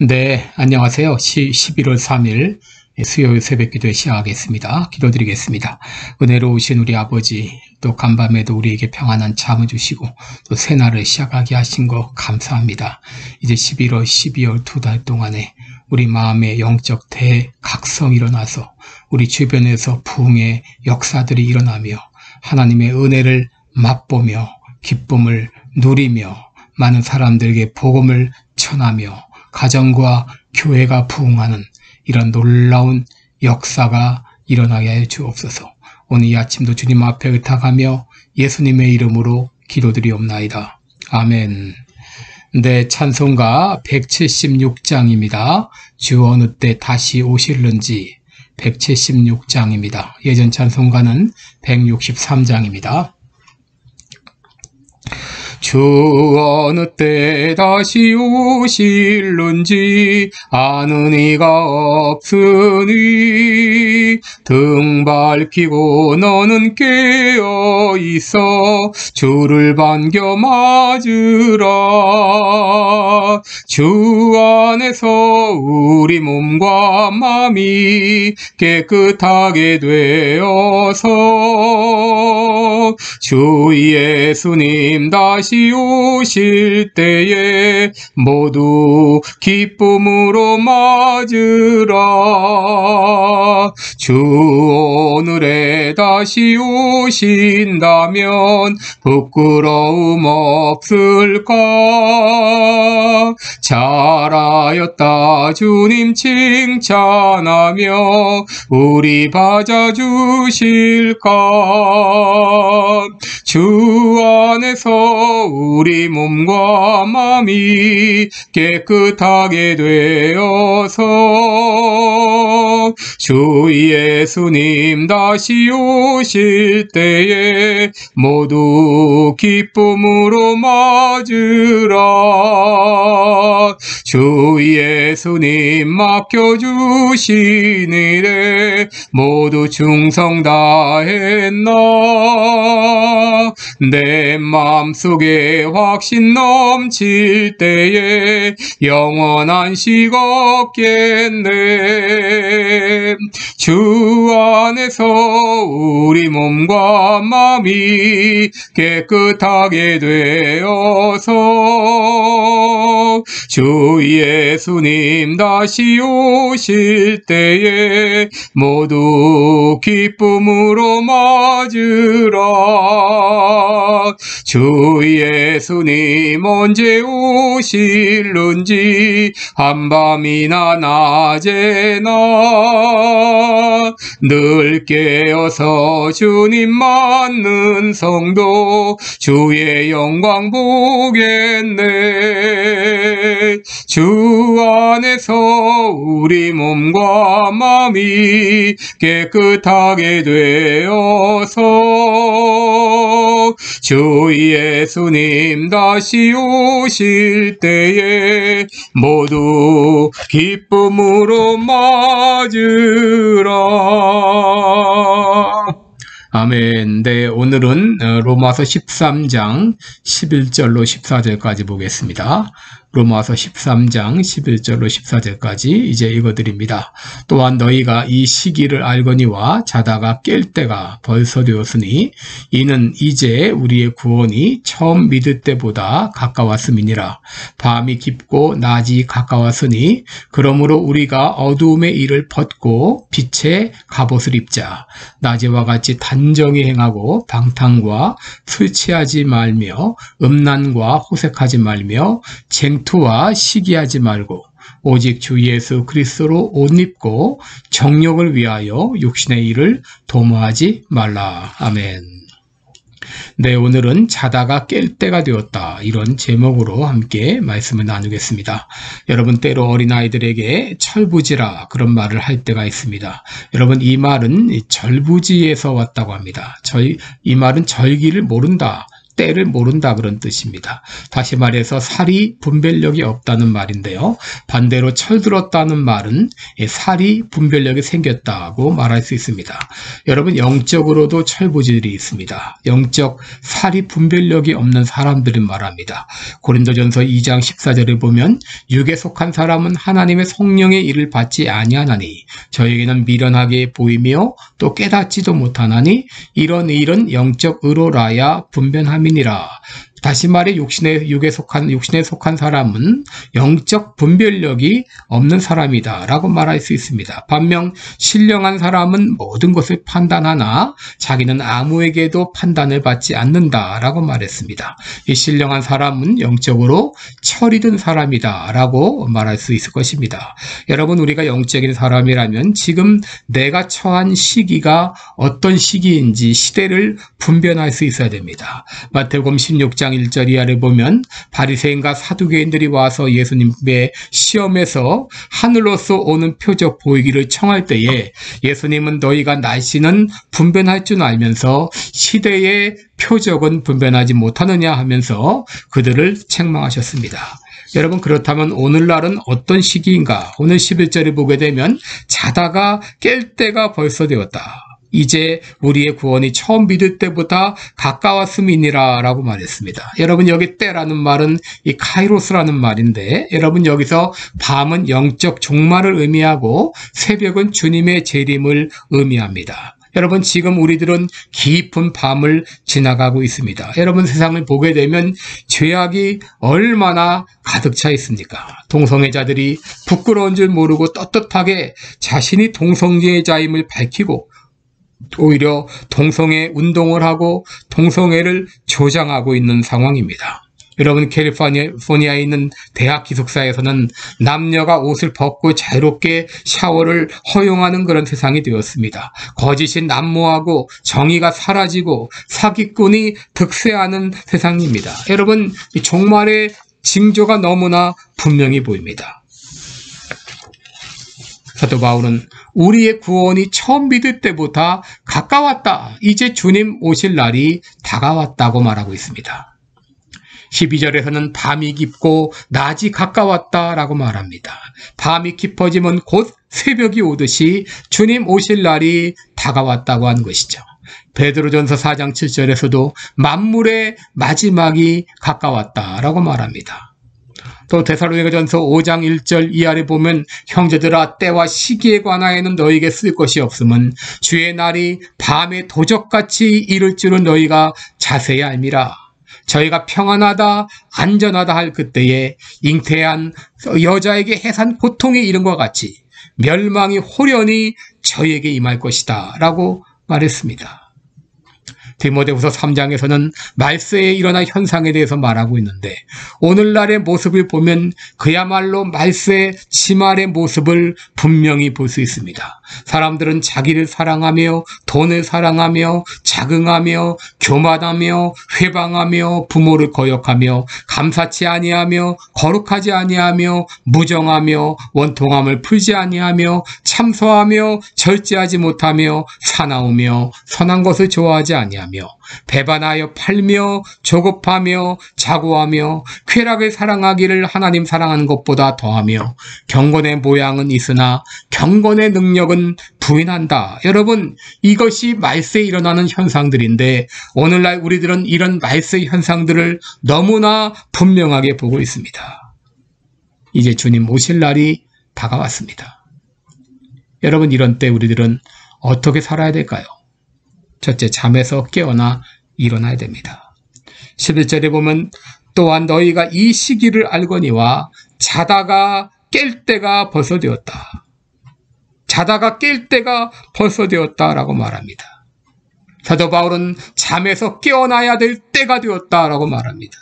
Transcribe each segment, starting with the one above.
네, 안녕하세요. 11월 3일 수요일 새벽기도에 시작하겠습니다. 기도드리겠습니다. 은혜로우신 우리 아버지, 또 간밤에도 우리에게 평안한 잠을 주시고 또 새날을 시작하게 하신 거 감사합니다. 이제 11월, 12월 2달 동안에 우리 마음의 영적 대각성이 일어나서 우리 주변에서 부흥의 역사들이 일어나며 하나님의 은혜를 맛보며 기쁨을 누리며 많은 사람들에게 복음을 전하며 가정과 교회가 부흥하는 이런 놀라운 역사가 일어나게 하여 주옵소서. 오늘 이 아침도 주님 앞에 의탁하며 예수님의 이름으로 기도드리옵나이다. 아멘. 네, 찬송가 176장입니다. 주 어느 때 다시 오실는지 176장입니다. 예전 찬송가는 163장입니다. 주 어느 때 다시 오실는지 아는 이가 없으니 등 밝히고 너는 깨어있어 주를 반겨 맞으라. 주 안에서 우리 몸과 마음이 깨끗하게 되어서 주 예수님 다시 오실 때에 모두 기쁨으로 맞으라. 주 오늘에 다시 오신다면 부끄러움 없을까. 잘하였다 주님 칭찬하며 우리 받아주실까. 주 안에서 우리 몸과 마음이 깨끗하게 되어서 주 예수님 다시 오실 때에 모두 기쁨으로 맞으라. 주 예수님 맡겨주신 일에 모두 충성 다했나. 내 마음속에 확신 넘칠 때에 영원한 식 없겠네. 주 안에서 우리 몸과 마음이 깨끗하게 되어서 주 예수님 다시 오실 때에 모두 기쁨으로 맞으라. 주 예수님 언제 오실는지 한밤이나 낮에나 늘 깨어서 주님 맞는 성도 주의 영광 보겠네. 주 안에서 우리 몸과 마음이 깨끗하게 되어서 주 예수님 다시 오실 때에 모두 기쁨으로 맞으라. 아멘. 네, 오늘은 로마서 13장 11절로 14절까지 보겠습니다. 로마서 13장 11절로 14절까지 이제 읽어드립니다. 또한 너희가 이 시기를 알거니와 자다가 깰 때가 벌써 되었으니 이는 이제 우리의 구원이 처음 믿을 때보다 가까웠음이니라. 밤이 깊고 낮이 가까웠으니 그러므로 우리가 어두움의 일을 벗고 빛의 갑옷을 입자. 낮에와 같이 단정히 행하고 방탕과 술 취하지 말며 음란과 호색하지 말며 쟁투와 시기하지 말고 오직 주 예수 그리스도로 옷 입고 정욕을 위하여 육신의 일을 도모하지 말라. 아멘. 네, 오늘은 자다가 깰 때가 되었다, 이런 제목으로 함께 말씀을 나누겠습니다. 여러분, 때로 어린아이들에게 철부지라 그런 말을 할 때가 있습니다. 여러분, 이 말은 절부지에서 왔다고 합니다. 이 말은 절기를 모른다, 때를 모른다 그런 뜻입니다. 다시 말해서 살이 분별력이 없다는 말인데요. 반대로 철들었다는 말은 살이 분별력이 생겼다고 말할 수 있습니다. 여러분 영적으로도 철부지들이 있습니다. 영적 살이 분별력이 없는 사람들을 말합니다. 고린도전서 2장 14절에 보면 육에 속한 사람은 하나님의 성령의 일을 받지 아니하나니 저에게는 미련하게 보이며 또 깨닫지도 못하나니 이런 일은 영적 의로라야 분변함이니라. 다시 말해 육신에 속한 사람은 영적 분별력이 없는 사람이다 라고 말할 수 있습니다. 반면 신령한 사람은 모든 것을 판단하나 자기는 아무에게도 판단을 받지 않는다 라고 말했습니다. 이 신령한 사람은 영적으로 철이 든 사람이다 라고 말할 수 있을 것입니다. 여러분 우리가 영적인 사람이라면 지금 내가 처한 시기가 어떤 시기인지 시대를 분별할 수 있어야 됩니다. 마태복음 16장 1절 이하를 보면 바리새인과 사두개인들이 와서 예수님의 시험에서 하늘로서 오는 표적 보이기를 청할 때에 예수님은 너희가 날씨는 분별할 줄 알면서 시대의 표적은 분별하지 못하느냐 하면서 그들을 책망하셨습니다. 여러분 그렇다면 오늘날은 어떤 시기인가? 오늘 11절을 보게 되면 자다가 깰 때가 벌써 되었다. 이제 우리의 구원이 처음 믿을 때보다 가까웠음이니라 라고 말했습니다. 여러분 여기 때라는 말은 이 카이로스라는 말인데 여러분 여기서 밤은 영적 종말을 의미하고 새벽은 주님의 재림을 의미합니다. 여러분 지금 우리들은 깊은 밤을 지나가고 있습니다. 여러분 세상을 보게 되면 죄악이 얼마나 가득 차 있습니까? 동성애자들이 부끄러운 줄 모르고 떳떳하게 자신이 동성애자임을 밝히고 오히려 동성애 운동을 하고 동성애를 조장하고 있는 상황입니다. 여러분 캘리포니아에 있는 대학 기숙사에서는 남녀가 옷을 벗고 자유롭게 샤워를 허용하는 그런 세상이 되었습니다. 거짓이 난무하고 정의가 사라지고 사기꾼이 득세하는 세상입니다. 여러분 이 종말의 징조가 너무나 분명히 보입니다. 사도 바울은 우리의 구원이 처음 믿을 때보다 가까웠다. 이제 주님 오실 날이 다가왔다고 말하고 있습니다. 12절에서는 밤이 깊고 낮이 가까웠다라고 말합니다. 밤이 깊어지면 곧 새벽이 오듯이 주님 오실 날이 다가왔다고 하는 것이죠. 베드로전서 4장 7절에서도 만물의 마지막이 가까웠다라고 말합니다. 또 데살로니가전서 5장 1절 이하를 보면 형제들아 때와 시기에 관하여는 너희에게 쓸 것이 없음은 주의 날이 밤에 도적같이 이를 줄은 너희가 자세히 알미라. 저희가 평안하다 안전하다 할 그때에 잉태한 여자에게 해산 고통에 이른과 같이 멸망이 호련히 저희에게 임할 것이다 라고 말했습니다. 디모데후서 3장에서는 말세에 일어날 현상에 대해서 말하고 있는데 오늘날의 모습을 보면 그야말로 말세 지말의 모습을 분명히 볼 수 있습니다. 사람들은 자기를 사랑하며 돈을 사랑하며 자긍하며 교만하며 회방하며 부모를 거역하며 감사치 아니하며 거룩하지 아니하며 무정하며 원통함을 풀지 아니하며 참소하며 절제하지 못하며 사나우며 선한 것을 좋아하지 아니하며 배반하여 팔며 조급하며 자고하며 쾌락을 사랑하기를 하나님 사랑하는 것보다 더하며 경건의 모양은 있으나 경건의 능력은 부인한다. 여러분 이것이 말세에 일어나는 현상들인데 오늘날 우리들은 이런 말세 현상들을 너무나 분명하게 보고 있습니다. 이제 주님 오실 날이 다가왔습니다. 여러분 이런 때 우리들은 어떻게 살아야 될까요? 첫째, 잠에서 깨어나 일어나야 됩니다. 11절에 보면 또한 너희가 이 시기를 알거니와 자다가 깰 때가 벌써 되었다. 자다가 깰 때가 벌써 되었다라고 말합니다. 사도 바울은 잠에서 깨어나야 될 때가 되었다라고 말합니다.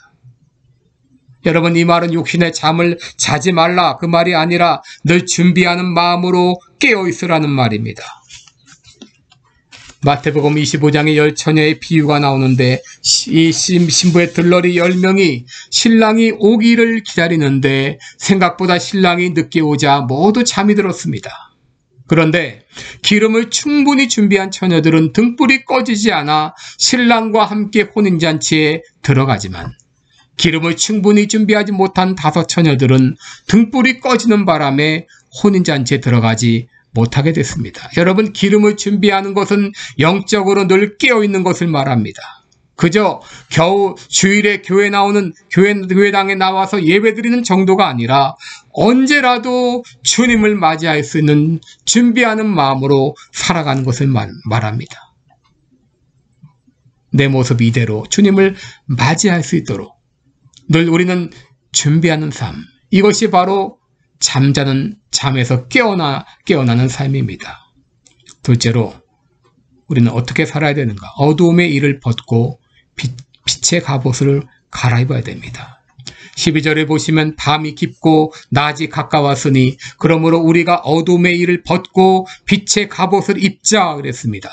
여러분 이 말은 육신의 잠을 자지 말라 그 말이 아니라 늘 준비하는 마음으로 깨어 있으라는 말입니다. 마태복음 25장에 10처녀의 비유가 나오는데 이 신부의 들러리 10명이 신랑이 오기를 기다리는데 생각보다 신랑이 늦게 오자 모두 잠이 들었습니다. 그런데 기름을 충분히 준비한 처녀들은 등불이 꺼지지 않아 신랑과 함께 혼인잔치에 들어가지만 기름을 충분히 준비하지 못한 5 처녀들은 등불이 꺼지는 바람에 혼인잔치에 들어가지 못하게 됐습니다. 여러분, 기름을 준비하는 것은 영적으로 늘 깨어있는 것을 말합니다. 그저 겨우 주일에 교회당에 나와서 예배드리는 정도가 아니라 언제라도 주님을 맞이할 수 있는 준비하는 마음으로 살아가는 것을 말합니다. 내 모습 이대로 주님을 맞이할 수 있도록 늘 우리는 준비하는 삶, 이것이 바로 잠자는 잠에서 깨어나는 삶입니다. 둘째로 우리는 어떻게 살아야 되는가? 어두움의 일을 벗고 빛의 갑옷을 갈아입어야 됩니다. 12절에 보시면 밤이 깊고 낮이 가까웠으니 그러므로 우리가 어두움의 일을 벗고 빛의 갑옷을 입자 그랬습니다.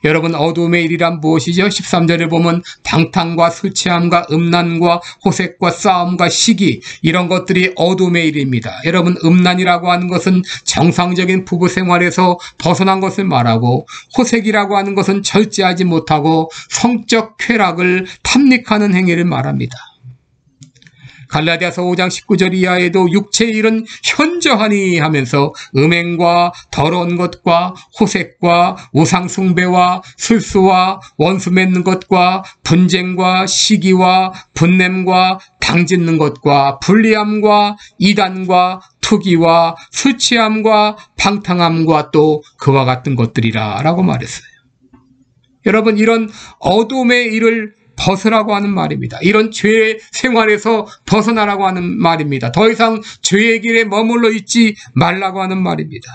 여러분, 어두움의 일이란 무엇이죠? 13절에 보면 방탕과 술 취함과 음란과 호색과 싸움과 시기, 이런 것들이 어두움의 일입니다. 여러분, 음란이라고 하는 것은 정상적인 부부 생활에서 벗어난 것을 말하고, 호색이라고 하는 것은 절제하지 못하고 성적 쾌락을 탐닉하는 행위를 말합니다. 갈라디아서 5장 19절 이하에도 육체의 일은 현저하니 하면서 음행과 더러운 것과 호색과 우상숭배와 술수와 원수 맺는 것과 분쟁과 시기와 분냄과 당짓는 것과 불리함과 이단과 투기와 술취함과 방탕함과 또 그와 같은 것들이라 라고 말했어요. 여러분, 이런 어둠의 일을 벗으라고 하는 말입니다. 이런 죄의 생활에서 벗어나라고 하는 말입니다. 더 이상 죄의 길에 머물러 있지 말라고 하는 말입니다.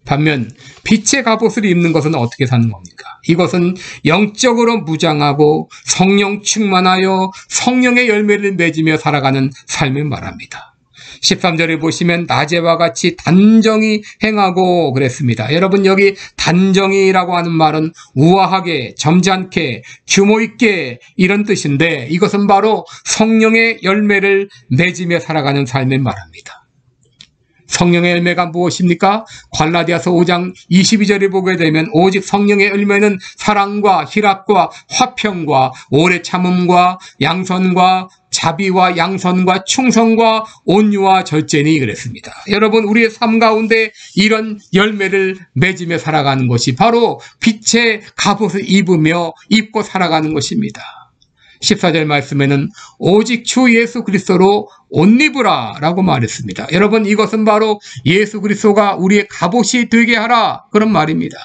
반면 빛의 갑옷을 입는 것은 어떻게 사는 겁니까? 이것은 영적으로 무장하고 성령 충만하여 성령의 열매를 맺으며 살아가는 삶을 말합니다. 13절에 보시면 낮에와 같이 단정히 행하고 그랬습니다. 여러분, 여기 단정히라고 하는 말은 우아하게, 점잖게, 규모 있게 이런 뜻인데, 이것은 바로 성령의 열매를 맺으며 살아가는 삶을 말합니다. 성령의 열매가 무엇입니까? 갈라디아서 5장 22절에 보게 되면 오직 성령의 열매는 사랑과 희락과 화평과 오래 참음과 양선과 자비와 양선과 충성과 온유와 절제니 그랬습니다. 여러분, 우리의 삶 가운데 이런 열매를 맺으며 살아가는 것이 바로 빛의 갑옷을 입고 살아가는 것입니다. 14절 말씀에는 오직 주 예수 그리스도로 옷 입으라 라고 말했습니다. 여러분, 이것은 바로 예수 그리스도가 우리의 갑옷이 되게 하라, 그런 말입니다.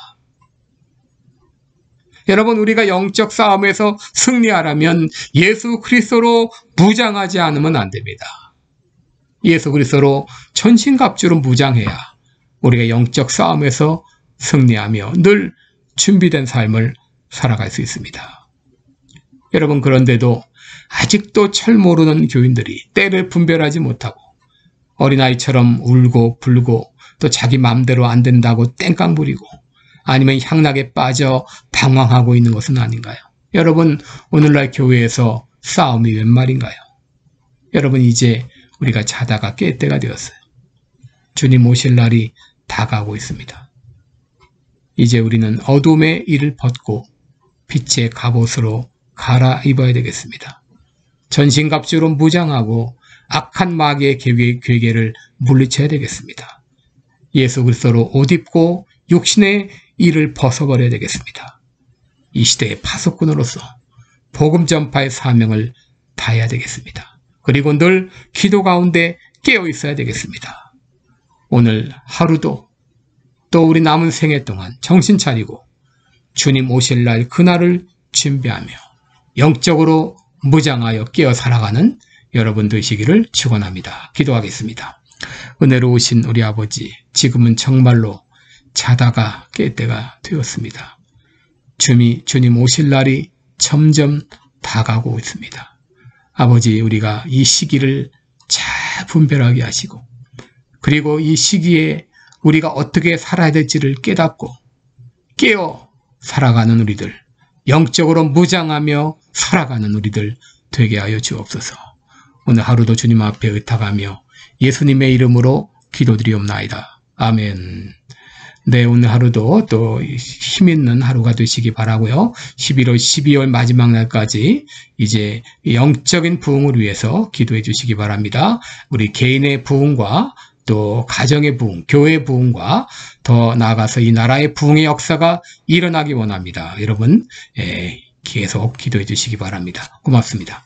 여러분, 우리가 영적 싸움에서 승리하려면 예수 그리스도로 무장하지 않으면 안 됩니다. 예수 그리스도로 전신갑주로 무장해야 우리가 영적 싸움에서 승리하며 늘 준비된 삶을 살아갈 수 있습니다. 여러분, 그런데도 아직도 철 모르는 교인들이 때를 분별하지 못하고 어린아이처럼 울고 불고 또 자기 마음대로 안 된다고 땡깡 부리고 아니면 향락에 빠져 방황하고 있는 것은 아닌가요? 여러분, 오늘날 교회에서 싸움이 웬 말인가요? 여러분, 이제 우리가 자다가 깰 때가 되었어요. 주님 오실 날이 다가오고 있습니다. 이제 우리는 어둠의 일을 벗고 빛의 갑옷으로 갈아입어야 되겠습니다. 전신갑주로 무장하고 악한 마귀의 괴계를 물리쳐야 되겠습니다. 예수 그리스도로 옷 입고 육신의 일을 벗어버려야 되겠습니다. 이 시대의 파수꾼으로서 복음 전파의 사명을 다해야 되겠습니다. 그리고 늘 기도 가운데 깨어 있어야 되겠습니다. 오늘 하루도 또 우리 남은 생애 동안 정신 차리고 주님 오실 날 그날을 준비하며 영적으로 무장하여 깨어 살아가는 여러분 되시기를 축원합니다. 기도하겠습니다. 은혜로우신 우리 아버지, 지금은 정말로 자다가 깰 때가 되었습니다. 주님 오실 날이 점점 다가오고 있습니다. 아버지, 우리가 이 시기를 잘 분별하게 하시고, 그리고 이 시기에 우리가 어떻게 살아야 될지를 깨닫고 깨어 살아가는 우리들, 영적으로 무장하며 살아가는 우리들 되게 하여 주옵소서. 오늘 하루도 주님 앞에 의탁하며 예수님의 이름으로 기도드리옵나이다. 아멘. 네, 오늘 하루도 또 힘있는 하루가 되시기 바라고요. 12월 마지막 날까지 이제 영적인 부흥을 위해서 기도해 주시기 바랍니다. 우리 개인의 부흥과 또 가정의 부흥, 교회의 부흥과 더 나아가서 이 나라의 부흥의 역사가 일어나기 원합니다. 여러분 계속 기도해 주시기 바랍니다. 고맙습니다.